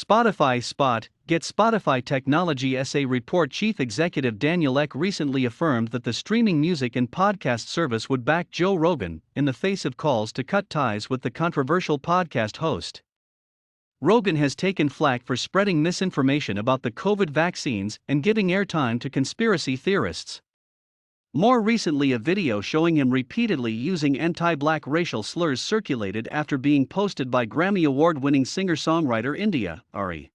Spotify Spot, Get Spotify Technology SA report. Chief Executive Daniel Ek recently affirmed that the streaming music and podcast service would back Joe Rogan, in the face of calls to cut ties with the controversial podcast host. Rogan has taken flack for spreading misinformation about the COVID vaccines and giving airtime to conspiracy theorists. More recently, a video showing him repeatedly using anti-black racial slurs circulated after being posted by Grammy Award-winning singer-songwriter India, Ari.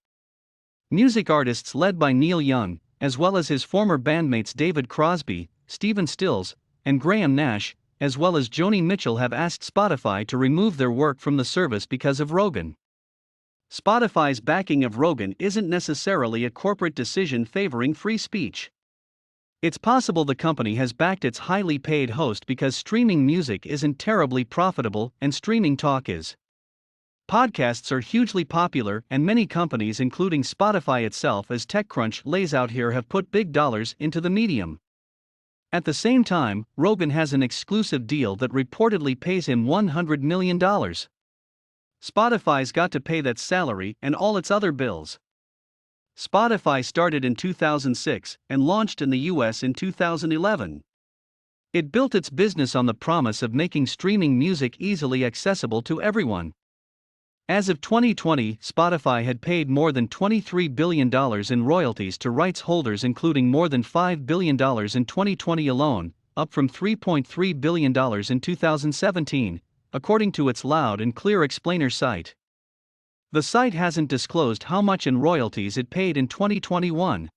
Music artists led by Neil Young, as well as his former bandmates David Crosby, Stephen Stills, and Graham Nash, as well as Joni Mitchell, have asked Spotify to remove their work from the service because of Rogan. Spotify's backing of Rogan isn't necessarily a corporate decision favoring free speech. It's possible the company has backed its highly paid host because streaming music isn't terribly profitable and streaming talk is. Podcasts are hugely popular, and many companies, including Spotify itself, as TechCrunch lays out here, have put big dollars into the medium. At the same time, Rogan has an exclusive deal that reportedly pays him $100 million. Spotify's got to pay that salary and all its other bills. Spotify started in 2006 and launched in the US in 2011. It built its business on the promise of making streaming music easily accessible to everyone. As of 2020, Spotify had paid more than $23 billion in royalties to rights holders, including more than $5 billion in 2020 alone, up from $3.3 billion in 2017, according to its Loud and Clear Explainer site. The site hasn't disclosed how much in royalties it paid in 2021.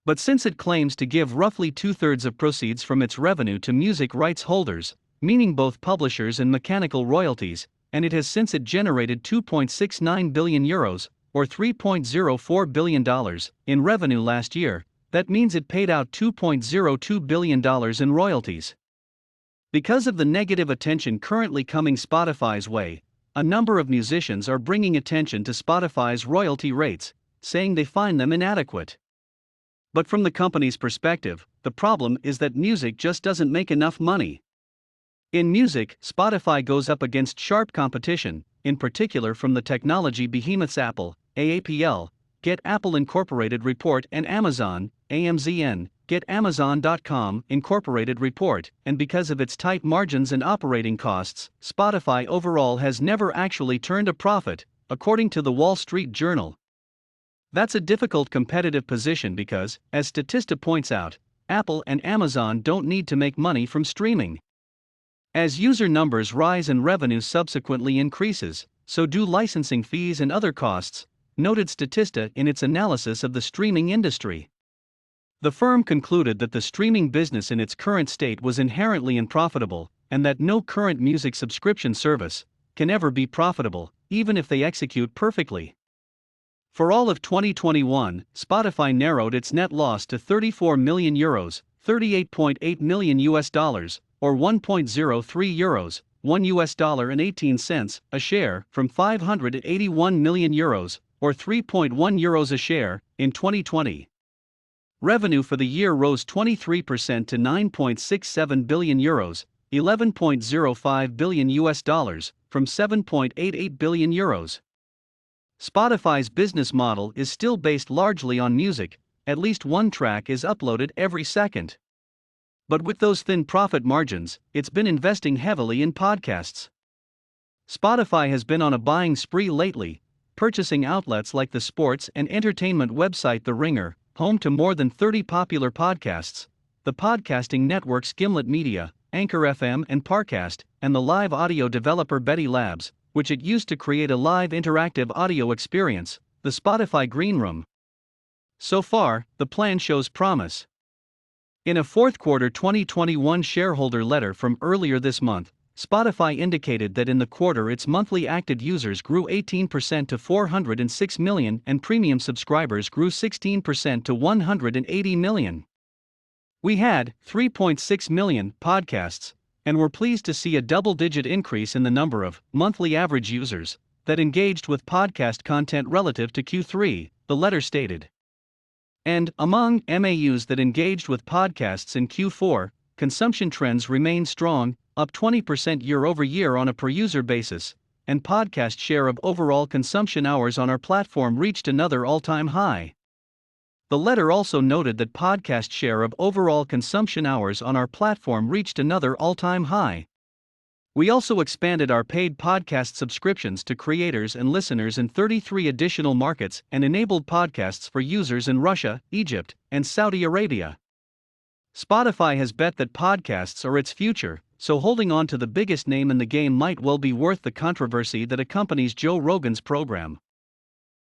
But since it claims to give roughly two-thirds of proceeds from its revenue to music rights holders, meaning both publishers and mechanical royalties, and it has since it generated €2.69 billion, or $3.04 billion, in revenue last year, that means it paid out $2.02 billion in royalties. Because of the negative attention currently coming Spotify's way, a number of musicians are bringing attention to Spotify's royalty rates, saying they find them inadequate. But from the company's perspective, the problem is that music just doesn't make enough money. In music, Spotify goes up against sharp competition, in particular from the technology behemoths Apple, AAPL, Get Apple Incorporated report, and Amazon, AMZN, Get Amazon.com Incorporated report, and because of its tight margins and operating costs, Spotify overall has never actually turned a profit, according to the Wall Street Journal. That's a difficult competitive position because, as Statista points out, Apple and Amazon don't need to make money from streaming. As user numbers rise and revenue subsequently increases, so do licensing fees and other costs, noted Statista in its analysis of the streaming industry. The firm concluded that the streaming business in its current state was inherently unprofitable, and that no current music subscription service can ever be profitable, even if they execute perfectly. For all of 2021, Spotify narrowed its net loss to €34 million, $38.8 million, or €1.03, $1.18 a share, from €581 million, or €3.1 a share, in 2020. Revenue for the year rose 23% to €9.67 billion, $11.05 billion, from €7.88 billion. Spotify's business model is still based largely on music, at least one track is uploaded every second. But with those thin profit margins, it's been investing heavily in podcasts. Spotify has been on a buying spree lately, purchasing outlets like the sports and entertainment website The Ringer, home to more than 30 popular podcasts, the podcasting networks Gimlet Media, Anchor FM and Parcast, and the live audio developer Betty Labs, which it used to create a live interactive audio experience, the Spotify Green Room. So far, the plan shows promise. In a fourth quarter 2021 shareholder letter from earlier this month, Spotify indicated that in the quarter its monthly active users grew 18% to 406 million and premium subscribers grew 16% to 180 million. We had 3.6 million podcasts, and were pleased to see a double-digit increase in the number of monthly average users that engaged with podcast content relative to Q3, the letter stated. And, among MAUs that engaged with podcasts in Q4, consumption trends remain strong, up 20% year-over-year on a per-user basis, and podcast share of overall consumption hours on our platform reached another all-time high. The letter also noted that podcast share of overall consumption hours on our platform reached another all-time high. We also expanded our paid podcast subscriptions to creators and listeners in 33 additional markets and enabled podcasts for users in Russia, Egypt, and Saudi Arabia. Spotify has bet that podcasts are its future, so holding on to the biggest name in the game might well be worth the controversy that accompanies Joe Rogan's program.